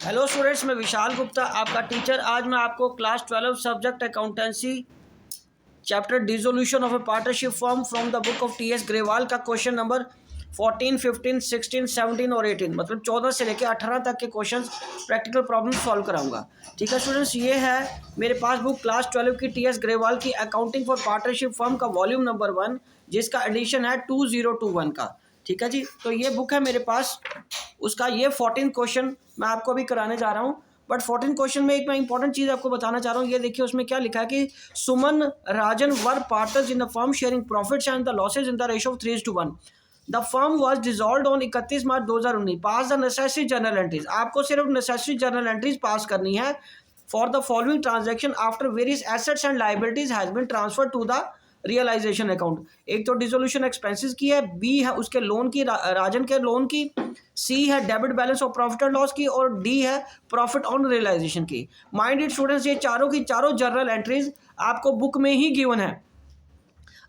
Hello students, मैं विशाल गुप्ता आपका teacher. आज मैं आपको class 12 subject accountancy chapter dissolution of A partnership form from the book of T.S.. Grewal का क्वेश्चन नंबर 14, 15, 16, 17 और 18 मतलब 14 से लेकर 18 तक के क्वेश्चंस प्रैक्टिकल प्रॉब्लम सॉल्व कराऊंगा। ठीक है स्टूडेंट्स, ये है मेरे पास बुक क्लास 12 की टी.एस. ग्रेवाल की अकाउंटिंग फॉर पार्टनरशिप फॉर्म का वॉल्यूम नंबर 1, जिसका एडिशन है 2021 का। ठीक है जी, तो ये बुक है मेरे पास। उसका ये 14 क्वेश्चन मैं आपको अभी कराने जा रहा हूँ। बट 14 क्वेश्चन में एक मैं इंपॉर्टेंट चीज़ आपको बताना चाह रहा हूँ। ये देखिए उसमें क्या लिखा है कि Suman Rajan were partners in the firm sharing profits and the losses in the ratio of 3:1। The firm was dissolved on 31 March 2019। Pass the necessary journal entries. आपको सिर्फ नेसेसरी जर्नल एंट्रीज पास करनी है for the following transaction after various assets and liabilities has been transfer to the realisation account. एक तो dissolution expenses की है, B है उसके लोन की, राजन के लोन की, सी है डेबिट बैलेंस और प्रॉफिट एंड लॉस की, और डी है प्रॉफिट ऑन रियलाइजेशन की। माइंड इट स्टूडेंट्स, ये चारों की चारों जर्नल एंट्रीज आपको बुक में ही गिवन है।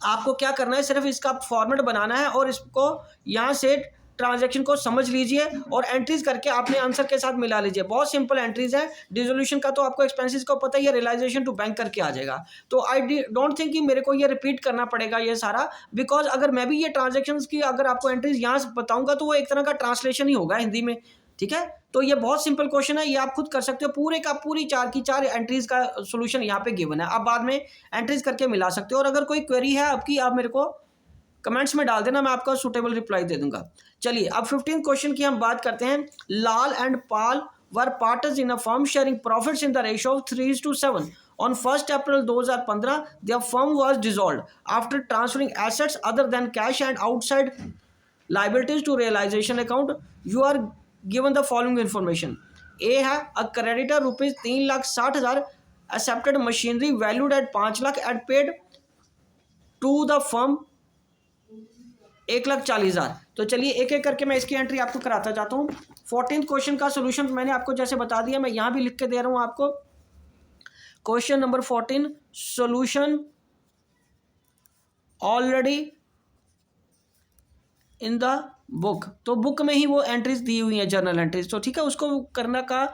आपको क्या करना है, सिर्फ इसका फॉर्मेट बनाना है और इसको यहाँ से ट्रांजैक्शन को समझ लीजिए और एंट्रीज करके आपने आंसर के साथ मिला लीजिए। बहुत सिंपल एंट्रीज है। डिसोल्यूशन का तो आपको एक्सपेंसेस को पता ही है, रियलाइजेशन टू बैंक करके आ जाएगा। तो आई डोंट थिंक कि मेरे को ये रिपीट करना पड़ेगा ये सारा, बिकॉज अगर मैं भी ये ट्रांजेक्शन्स की अगर आपको एंट्रीज यहाँ से बताऊंगा तो वो एक तरह का ट्रांसलेशन ही होगा हिंदी में। ठीक है, तो ये बहुत सिंपल क्वेश्चन है, ये आप खुद कर सकते हो। पूरे का पूरी चार की चार एंट्रीज का सोल्यूशन यहाँ पे गिवन है। आप बाद में एंट्रीज करके मिला सकते हो और अगर कोई क्वेरी है आपकी, आप मेरे को कमेंट्स में डाल देना, मैं आपका सूटेबल रिप्लाई दे दूंगा। चलिए अब 15 क्वेश्चन की हम बात करते हैं। Lal and Pal were partners in a firm sharing profits in the ratio of 3:7। On 1st April 2015, their firm was dissolved after transferring assets other than cash and outside liabilities to realization account. You are given the following information. A है a creditor rupees 3,60,000 accepted machinery valued at 5 lakh and paid to the firm 1,40,000। तो चलिए एक एक करके मैं इसकी entry आपको कराता जाता हूँ। 14 क्वेश्चन का सोल्यूशन मैंने आपको जैसे बता दिया, मैं यहाँ भी लिख के दे रहा हूँ आपको। Question number 14 solution already in the book. तो बुक में ही वो एंट्रीज दी हुई हैं, जर्नल एंट्रीज। तो ठीक है, उसको करने का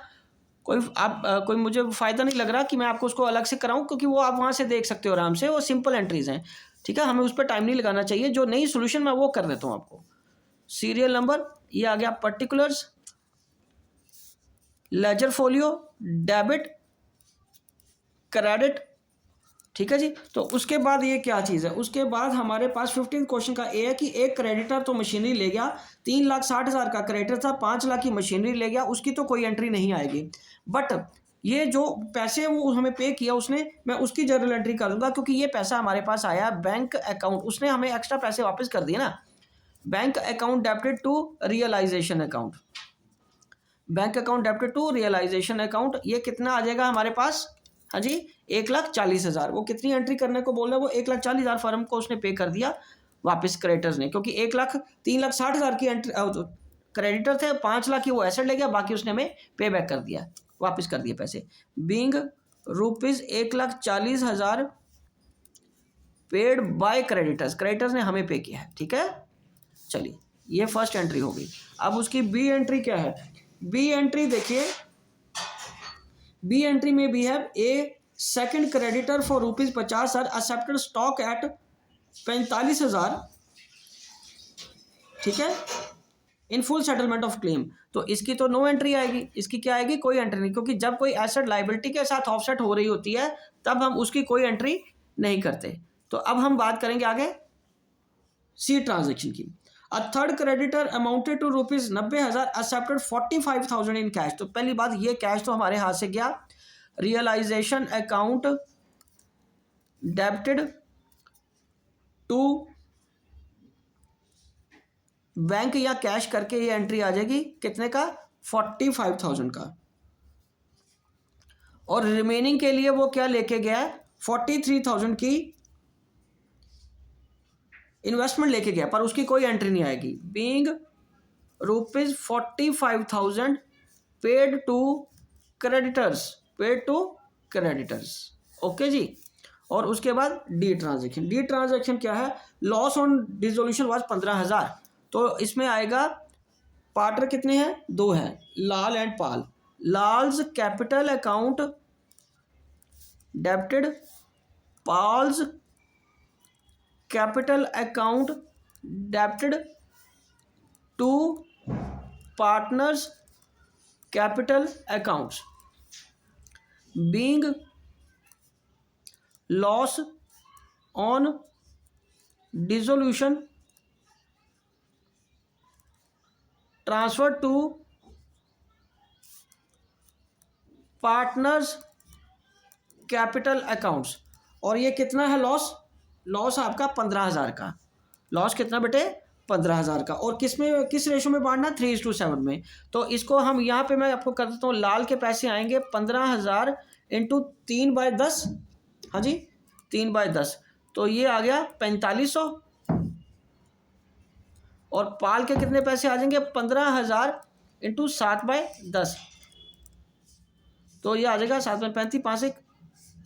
कोई मुझे फ़ायदा नहीं लग रहा कि मैं आपको उसको अलग से कराऊं, क्योंकि वो आप वहाँ से देख सकते हो आराम से, वो सिंपल एंट्रीज हैं। ठीक है, हमें उस पर टाइम नहीं लगाना चाहिए। जो नई सोल्यूशन मैं वो कर देता हूँ आपको। सीरियल नंबर ये आ गया, particulars, ledger folio, debit, credit. ठीक है जी, तो उसके बाद ये क्या चीज़ है, उसके बाद हमारे पास 15 क्वेश्चन का ए है कि एक क्रेडिटर तो मशीनरी ले गया, 3,60,000 का क्रेडिटर था, 5 लाख की मशीनरी ले गया, उसकी तो कोई एंट्री नहीं आएगी। बट ये जो पैसे वो हमें पे किया उसने, मैं उसकी जर्नल एंट्री कर दूंगा, क्योंकि ये पैसा हमारे पास आया बैंक अकाउंट, उसने हमें एक्स्ट्रा पैसे वापस कर दिए ना। Bank account debited to realisation account, bank account debited to realisation account, ये कितना आ जाएगा हमारे पास? हाँ जी, 1,40,000। वो कितनी एंट्री करने को बोल रहा है? वो 1,40,000 फर्म को उसने पे कर दिया वापस क्रेडिटर्स ने, क्योंकि 3,60,000 की एंट्री क्रेडिटर थे, 5 लाख की वो एसेट ले गया, बाकी उसने हमें पे बैक कर दिया, वापस कर दिए पैसे। Being rupees 1,40,000 paid by creditors, creditors ने हमें पे किया है। ठीक है, चलिए ये फर्स्ट एंट्री हो गई। अब उसकी बी एंट्री क्या है? बी एंट्री देखिए, बी एंट्री में भी है a second creditor for ₹50,000 accepted stock at 45,000। ठीक है, in full settlement of claim. तो इसकी तो नो एंट्री आएगी, इसकी क्या आएगी? कोई एंट्री नहीं, क्योंकि जब कोई एसेट लायबिलिटी के साथ ऑफसेट हो रही होती है तब हम उसकी कोई एंट्री नहीं करते। तो अब हम बात करेंगे आगे सी ट्रांजेक्शन की। A third creditor amounted to ₹90,000 accepted 45,000 in cash. तो पहली बात, ये कैश तो हमारे हाथ से गया। Realisation account debited to bank या कैश करके ये एंट्री आ जाएगी, कितने का? 45,000 का। और रिमेनिंग के लिए वो क्या लेके गया है? 43,000 की इन्वेस्टमेंट लेके गया, पर उसकी कोई एंट्री नहीं आएगी। Being ₹45,000 paid to creditors, paid to creditors. Okay जी, और उसके बाद डी ट्रांजेक्शन। डी ट्रांजेक्शन क्या है? Loss on dissolution was 15,000। तो इसमें आएगा, पार्टनर कितने हैं? 2 हैं, Lal and Pal. Lal's capital account debited, Pal's capital account debited to partners capital accounts, being loss on dissolution transfer to partners capital accounts. और ये कितना है लॉस? लॉस आपका 15,000 का। लॉस कितना बेटे? 15,000 का। और किस में, किस रेशो में बांटना? 3:7 में। तो इसको हम यहाँ पे मैं आपको कर देता हूँ, लाल के पैसे आएंगे 15,000 इंटू 3/10। हाँ जी, 3/10, तो ये आ गया 4500। और पाल के कितने पैसे आ जाएंगे? 15,000 इंटू 7/10, तो ये आ जाएगा 7/35, 5 1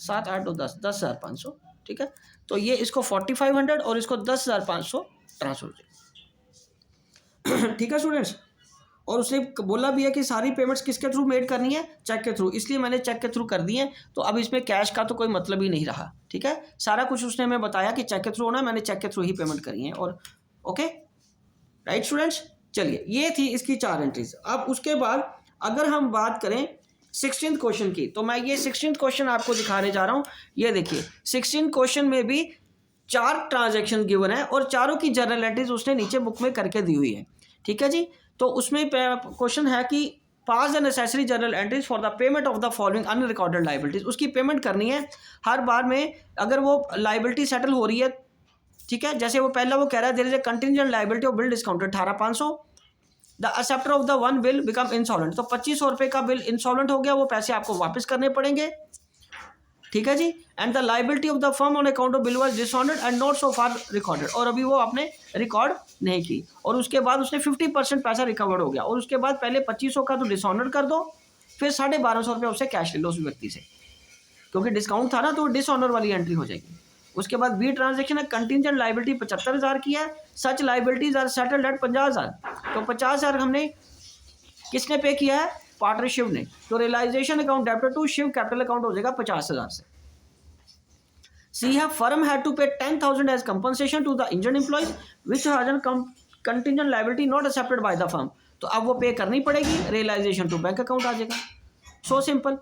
7 8 2 10, 10,500। ठीक है, तो ये इसको 4500 और इसको 10,500 ट्रांसफर। ठीक है स्टूडेंट्स। और उसने बोला भी है कि सारी पेमेंट्स किसके थ्रू मेड करनी है? चेक के थ्रू, इसलिए मैंने चेक के थ्रू कर दी है। तो अब इसमें कैश का तो कोई मतलब ही नहीं रहा। ठीक है, सारा कुछ उसने हमें बताया कि चेक के थ्रू होना, मैंने चेक के थ्रू ही पेमेंट करी है। और ओके राइट स्टूडेंट्स, चलिए ये थी इसकी 4 एंट्रीज। अब उसके बाद अगर हम बात करें 16th क्वेश्चन की, तो मैं ये 16th क्वेश्चन आपको दिखाने जा रहा हूँ। ये देखिए 16th क्वेश्चन में भी 4 ट्रांजैक्शन गिवन है और चारों की जर्नल एंट्रीज उसने नीचे बुक में करके दी हुई है। ठीक है जी, तो उसमें क्वेश्चन है कि pass the necessary journal entries for the payment of the following unrecorded liabilities. उसकी पेमेंट करनी है हर बार में अगर वो लाइबिलिटी सेटल हो रही है। ठीक है, जैसे वो पहला वो कह रहा है there is a contingent liability of bill discounted 18,500, the acceptor of the one bill become insolvent. तो 2500 रुपये का बिल इंसॉल्वेंट हो गया, वो पैसे आपको वापस करने पड़ेंगे। ठीक है जी, and the liability of the firm on account of bill was dishonoured and not so far recorded. और अभी वो आपने रिकॉर्ड नहीं की, और उसके बाद उसने 50% पैसा रिकवर्ड हो गया। और उसके बाद पहले 2500 का तो डिसऑनर कर दो, फिर 1250 रुपये उससे कैश ले लो उस व्यक्ति से, क्योंकि डिस्काउंट था ना, तो डिसऑनर वाली एंट्री हो जाएगी। उसके बाद बी ट्रांजेक्शन है, कंटिंजेंट लाइबिलिटी 75,000 की है, सच लाइबिलिटीज आर सेटल्ड एट 50,000। तो 50,000 हमने किसने पे किया है? पार्टनरशिप ने। तो realisation account debited to Shiv capital account हो जाएगा 50,000 से। सी है firm had to pay 10,000 as compensation to the injured employees which has an contingent liability not accepted by the firm. तो अब वो पे करनी पड़ेगी, रियलाइजेशन टू बैंक अकाउंट आ जाएगा। So simple.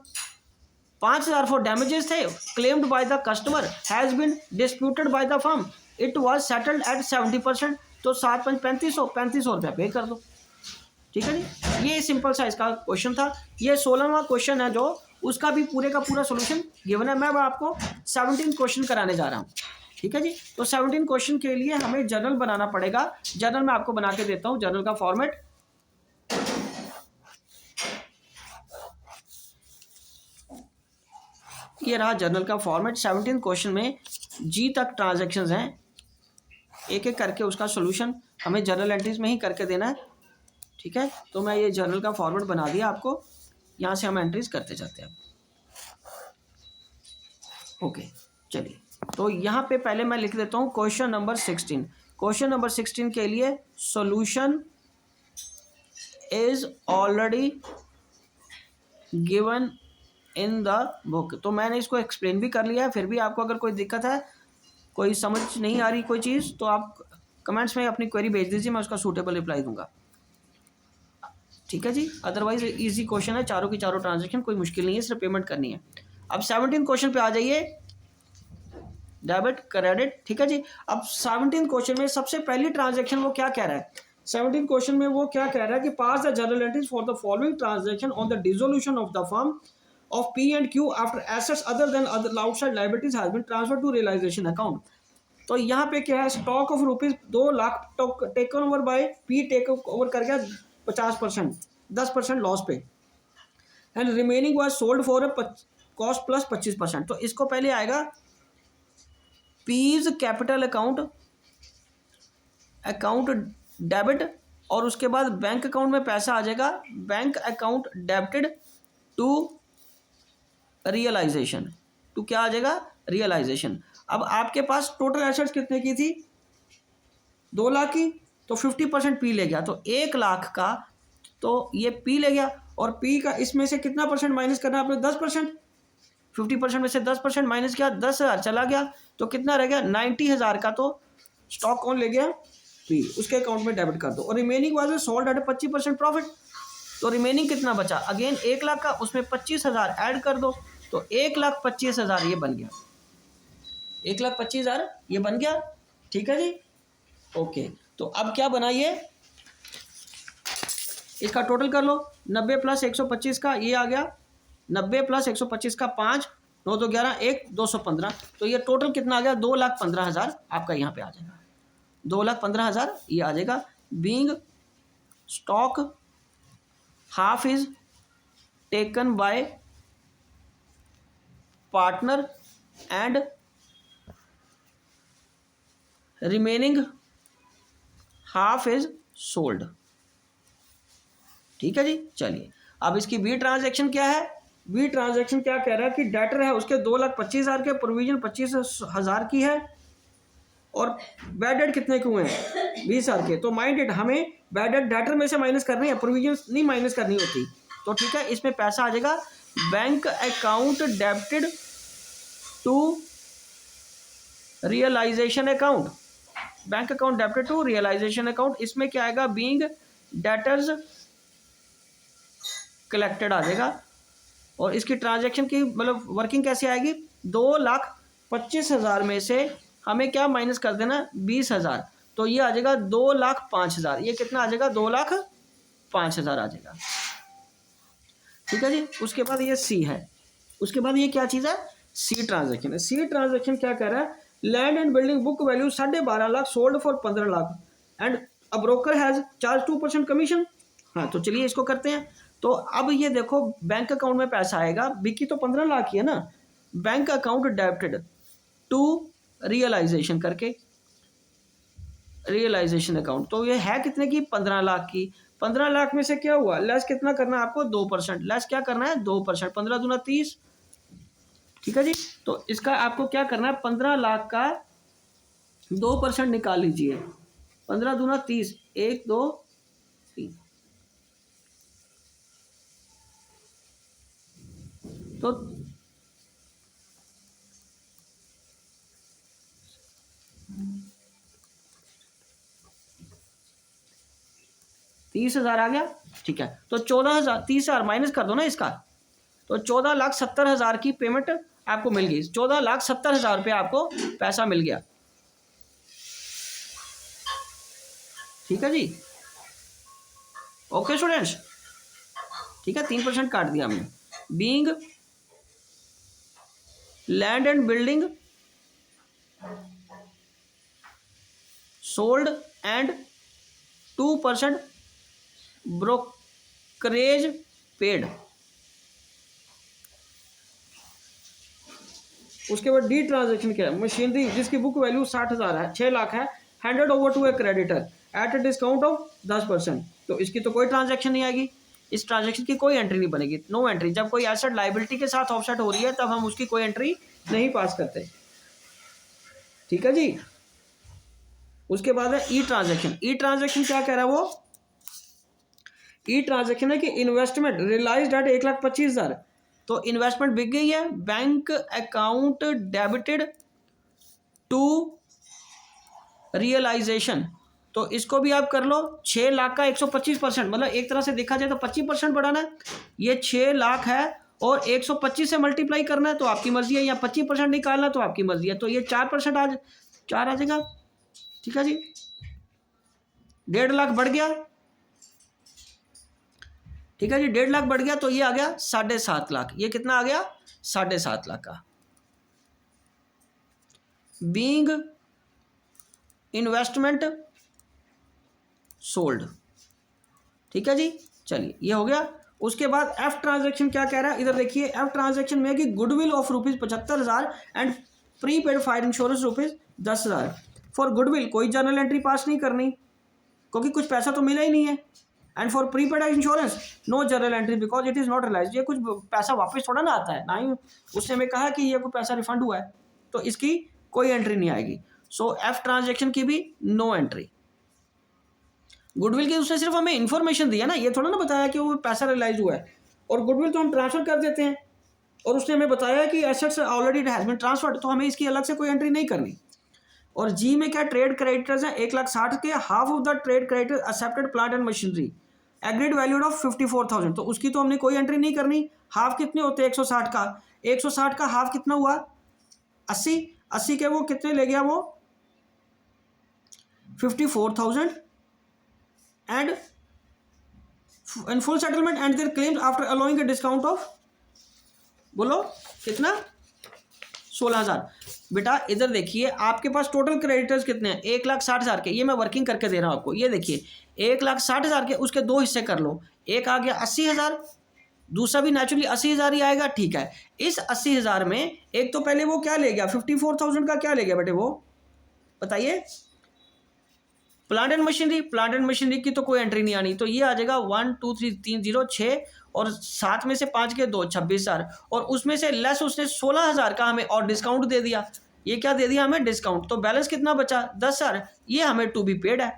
5,000 फॉर डैमेजेस थे claimed by the customer has been disputed by the firm, it was settled at 70%। तो 3500 रुपया पे कर दो। ठीक है जी, ये सिंपल सा इसका क्वेश्चन था। ये 16वां क्वेश्चन है जो उसका भी पूरे का पूरा सोल्यूशन गिवन है। मैं आपको 17 क्वेश्चन कराने जा रहा हूँ। ठीक है जी, तो 17 क्वेश्चन के लिए हमें जर्नल बनाना पड़ेगा। जर्नल मैं आपको बना के देता हूँ, जर्नल का फॉर्मेट। ये रहा जर्नल का फॉर्मेट। 17 क्वेश्चन में जी तक ट्रांजैक्शंस हैं, एक एक करके उसका सोल्यूशन हमें जर्नल एंट्रीज में ही करके देना है। ठीक है, तो मैं ये जर्नल का फॉर्मेट बना दिया आपको, यहाँ से हम एंट्रीज करते जाते हैं। ओके चलिए, तो यहाँ पे पहले मैं लिख देता हूँ क्वेश्चन नंबर 16। क्वेश्चन नंबर 16 के लिए solution is already given in the book. तो मैंने इसको एक्सप्लेन भी कर लिया है, फिर भी आपको अगर कोई दिक्कत है, कोई समझ नहीं आ रही कोई चीज़, तो आप कमेंट्स में अपनी क्वेरी भेज दीजिए, मैं उसका सूटेबल रिप्लाई दूंगा। ठीक है जी, अदरवाइज इजी क्वेश्चन है, चारों की चारों ट्रांजेक्शन, कोई मुश्किल नहीं है, सिर्फ पेमेंट करनी है। अब 17 क्वेश्चन पे आ जाइए, डेबिट क्रेडिट। ठीक है जी, अब 17 क्वेश्चन में सबसे पहली ट्रांजेक्शन वो क्या कह रहा है? 17 क्वेश्चन में वो क्या कह रहा है कि pass the journal entries for the following transaction on the dissolution of the firm of P and Q after assets other than other outside liabilities has been transferred to realization account। तो यहाँ पे क्या है? Stock of ₹2 lakh taken over by P take over कर गया 50%, 10% loss पे, and remaining was sold for cost plus 25%। तो इसको पहले आएगा पीज कैपिटल अकाउंट डेबिट, और उसके बाद बैंक अकाउंट में पैसा आ जाएगा bank account debited to realisation. तो क्या आ जाएगा? रियलाइजेशन। अब आपके पास टोटल एसेट्स कितने की थी? 2 लाख की, तो 50% पी ले गया, तो 1 लाख का तो ये पी ले गया, और पी का इसमें से कितना परसेंट माइनस करना है आपने 10%। 50% में से 10% माइनस किया 10,000 चला गया, तो कितना रह गया 90,000 का तो स्टॉक कौन ले गया, पी, उसके अकाउंट में डेबिट कर दो। और remaining was sold at 25% profit, तो रिमेनिंग कितना बचा अगेन 1 लाख का, उसमें 25,000 ऐड कर दो, तो 1,25,000 ये बन गया, 1,25,000 ये बन गया। ठीक है जी, ओके। तो अब क्या बनाइए, इसका टोटल कर लो, 90 प्लस 125 का ये आ गया, 90 प्लस 125 का 5, 9 तो 11, 1 215, तो ये टोटल कितना आ गया 2,15,000 आपका यहाँ पे आ जाएगा, 2,15,000 ये आ जाएगा। Being stock half is taken by partner and remaining half is sold. ठीक है जी, चलिए अब इसकी बी ट्रांजैक्शन क्या है, बी ट्रांजैक्शन क्या कह रहा है कि डेटर है उसके 2,25,000 के, प्रोविजन 25,000 की है, और बैड डेट कितने के हुए हैं 20,000 के। तो माइंड इट, हमें बैड डेट डेटर में से माइनस करनी है, प्रोविजन नहीं माइनस करनी होती। तो ठीक है, इसमें पैसा आ जाएगा bank account debited to realisation account, bank account debited to realisation account. इसमें क्या आएगा, बीइंग डेटर्स कलेक्टेड आ जाएगा, और इसकी ट्रांजैक्शन की मतलब वर्किंग कैसे आएगी, 2,25,000 में से हमें क्या माइनस कर देना 20,000, तो ये आ जाएगा 2,05,000, ये कितना आ जाएगा 2,05,000 आ जाएगा। ठीक है जी, उसके बाद ये सी है, उसके बाद ये क्या चीज़ है, सी ट्रांजैक्शन है। सी ट्रांजैक्शन क्या कर रहा है, land and building book value 12.5 lakh sold for 15 lakh and a broker has charge 2% commission. हाँ, तो चलिए इसको करते हैं। तो अब ये देखो बैंक अकाउंट में पैसा आएगा, बिकी तो 15 लाख ही है ना, bank account debited to realisation करके, रियलाइजेशन अकाउंट, तो ये है कितने की 15 लाख की। 15 लाख में से क्या हुआ, लेस कितना करना है आपको 2%, लेस क्या करना है 2%, 15 दूना 30। ठीक है जी, तो इसका आपको क्या करना है 15 लाख का 2% निकाल लीजिए, 15 दूना 30, 1 2 3, तो 30,000 आ गया। ठीक है, तो 14,000, 30,000 माइनस कर दो ना इसका, तो 14,70,000 की पेमेंट आपको मिल गई, 14,70,000 रुपये आपको पैसा मिल गया। ठीक है जी, ओके स्टूडेंट्स, ठीक है 3% काट दिया हमने। Being land and building sold and 2% brokerage paid. उसके बाद डी ट्रांजैक्शन क्या है, मशीनरी जिसकी बुक वैल्यू 60,000 है, 6 लाख है, handed over to a creditor at a discount of 10%, तो इसकी तो कोई ट्रांजैक्शन नहीं आएगी, इस ट्रांजैक्शन की कोई एंट्री नहीं बनेगी, नो एंट्री। जब कोई एसेट लायबिलिटी के साथ ऑफसेट हो रही है तब हम उसकी कोई एंट्री नहीं पास करते। ठीक है जी, उसके बाद है ई ट्रांजैक्शन। ई ट्रांजैक्शन क्या कह रहा है वो, ई ट्रांजैक्शन है कि इन्वेस्टमेंट रियलाइज्ड एट 1,25,000, तो इन्वेस्टमेंट बिक गई है, bank account debited to realisation, तो इसको भी आप कर लो 6 लाख का 125%, मतलब एक तरह से देखा जाए तो 25% बढ़ाना है, ये 6 लाख है और 125 से मल्टीप्लाई करना है तो आपकी मर्जी है, या 25% निकालना तो आपकी मर्जी है, तो ये 4% आज 4 आ जाएगा। ठीक है जी, 1.5 लाख बढ़ गया। ठीक है जी, 1.5 लाख बढ़ गया तो ये आ गया 7.5 लाख, ये कितना आ गया 7.5 लाख का। Being investment sold. ठीक है जी, चलिए ये हो गया। उसके बाद एफ ट्रांजैक्शन क्या कह रहा है, इधर देखिए, एफ ट्रांजैक्शन में कि goodwill of ₹75,000 and pre paid fire insurance ₹10,000। For goodwill कोई जर्नल एंट्री पास नहीं करनी क्योंकि कुछ पैसा तो मिला ही नहीं है, and for prepaid insurance no journal entry because it is not realise, ये कुछ पैसा वापस थोड़ा ना आता है, ना ही उसने हमें कहा कि ये कोई पैसा रिफंड हुआ है, तो इसकी कोई एंट्री नहीं आएगी। सो एफ ट्रांजैक्शन की भी नो एंट्री। गुडविल की उसने सिर्फ हमें इन्फॉर्मेशन दी है ना, ये थोड़ा ना बताया कि वो पैसा रियलाइज हुआ है। और गुडविल तो हम ट्रांसफर कर देते हैं, और उसने हमें बताया कि assets already has been transferred, तो हमें इसकी अलग से कोई एंट्री नहीं करनी। और जी में क्या ट्रेड क्रेडिटर्स हैं 1,60,000 के, half of the trade creditor accepted plant and machinery agreed valued of 54,000, तो उसकी तो हमने कोई एंट्री नहीं करनी। हाफ कितने होते हैं 160 का, 160 का हाफ कितना हुआ 80, 80 के वो कितने ले गया वो 54,000 and in full settlement and there claims after allowing a discount of, बोलो कितना 16,000। बेटा इधर देखिए आपके पास टोटल क्रेडिटर्स कितने हैं 1,60,000 के, ये मैं वर्किंग करके दे रहा हूँ आपको। ये देखिए 1,60,000 के उसके दो हिस्से कर लो, एक आ गया 80,000, दूसरा भी नेचुरली 80,000 ही आएगा। ठीक है, इस 80,000 में एक तो पहले वो क्या ले गया 54,000 का, क्या ले गया बेटे वो बताइए, plant and machinery. Plant and machinery की तो कोई एंट्री नहीं आनी, तो ये आ जाएगा 1 2 3 3 0 6 और 7 में से 5 के 2 26,000, और उसमें से लेस उसने 16,000 का हमें और डिस्काउंट दे दिया। ये क्या दे दिया हमें डिस्काउंट, तो बैलेंस कितना बचा 10,000, ये हमें टू बी पेड है,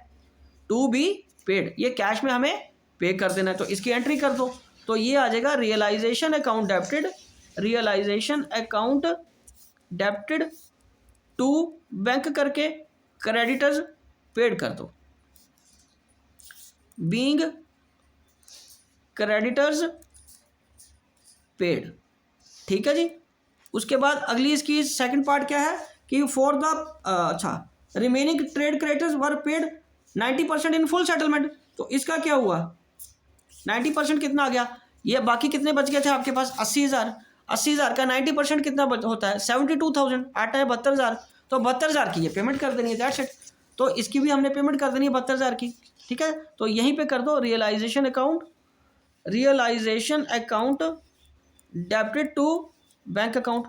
टू बी पेड, ये कैश में हमें पे कर देना है, तो इसकी एंट्री कर दो। तो ये आ जाएगा realisation account debited, realisation account debited to bank करके क्रेडिटर्स पेड कर दो, बीइंग क्रेडिटर्स पेड। ठीक है जी। उसके बाद अगली इसकी सेकंड पार्ट क्या है कि फॉर द अच्छा रिमेनिंग ट्रेड क्रेडिटर्स वर पेड 90% इन फुल सेटलमेंट, तो इसका क्या हुआ 90% कितना आ गया, ये बाकी कितने बच गए थे आपके पास 80,000, 80,000 का 90% कितना होता है 72,000, आता है 72,000, तो 72,000 की ये पेमेंट कर देनी है, दैट्स इट। तो इसकी भी हमने पेमेंट कर देनी है 72,000 की। ठीक है, तो यहीं पे कर दो realisation account, realisation account debited to bank account.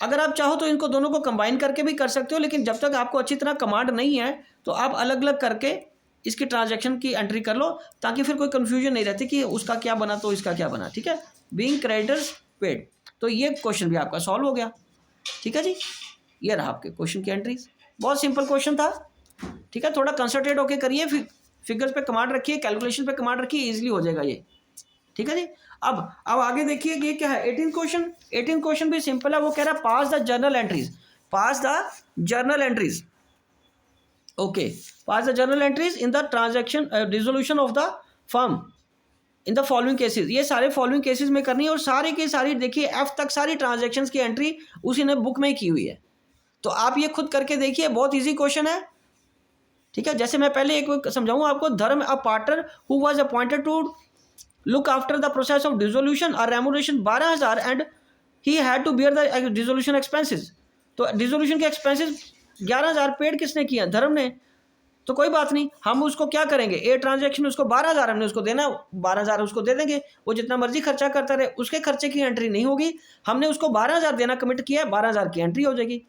अगर आप चाहो तो इनको दोनों को कंबाइन करके भी कर सकते हो, लेकिन जब तक आपको अच्छी तरह कमांड नहीं है तो आप अलग अलग करके इसकी ट्रांजैक्शन की एंट्री कर लो, ताकि फिर कोई कंफ्यूजन नहीं रहती कि उसका क्या बना तो इसका क्या बना। ठीक है, बीइंग क्रेडिटर्स पेड, तो ये क्वेश्चन भी आपका सॉल्व हो गया। ठीक है जी, ये रहा आपके क्वेश्चन की एंट्रीज, बहुत सिंपल क्वेश्चन था। ठीक है, थोड़ा कंसंट्रेट होकर करिए, फिगर्स पे कमांड रखिए, कैलकुलेशन पे कमांड रखिए, इजीली हो जाएगा ये। ठीक है जी। अब आगे देखिए ये क्या है 18 क्वेश्चन। 18 क्वेश्चन भी सिंपल है, वो कह रहा है pass the journal entries, pass the journal entries, okay, pass the journal entries in the transaction resolution of the firm in the following cases. ये सारे फॉलोइंग केसेस में करनी है, और सारे के सारी देखिए एफ तक सारी ट्रांजैक्शंस की एंट्री उसी ने बुक में की हुई है, तो आप ये खुद करके देखिए, बहुत ईजी क्वेश्चन है। ठीक है, जैसे मैं पहले एक समझाऊंगा आपको, Dharam a partner who was appointed to look after the process of dissolution or remuneration 12,000 and he had to bear the dissolution expenses, तो डिसोल्यूशन के एक्सपेंसेस 11,000 पेड किसने किया धर्म ने, तो कोई बात नहीं, हम उसको क्या करेंगे ए ट्रांजैक्शन में उसको 12,000 हमने उसको देना, 12,000 उसको दे देंगे, वो जितना मर्जी खर्चा करता रहे, उसके खर्चे की एंट्री नहीं होगी, हमने उसको 12,000 देना कमिट किया है, 12,000 की एंट्री हो जाएगी।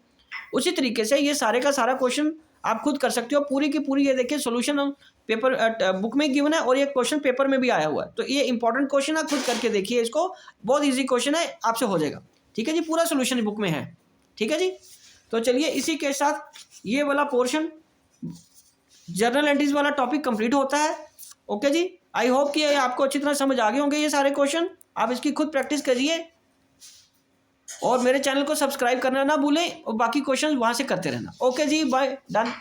उसी तरीके से ये सारे का सारा क्वेश्चन आप खुद कर सकते हो, पूरी की पूरी ये देखिए सोल्यूशन पेपर बुक में गिवन है, और ये क्वेश्चन पेपर में भी आया हुआ है, तो ये इंपॉर्टेंट क्वेश्चन है, खुद करके देखिए इसको, बहुत इजी क्वेश्चन है, आपसे हो जाएगा। ठीक है जी, पूरा सोल्यूशन बुक में है। ठीक है जी, तो चलिए इसी के साथ ये वाला पोर्शन जर्नल एंट्रीज वाला टॉपिक कंप्लीट होता है। ओके जी, आई होप कि आपको अच्छी तरह समझ आ गए होंगे ये सारे क्वेश्चन, आप इसकी खुद प्रैक्टिस करिए, और मेरे चैनल को सब्सक्राइब करना ना भूलें, और बाकी क्वेश्चन वहां से करते रहना। ओके जी, बाय, डन।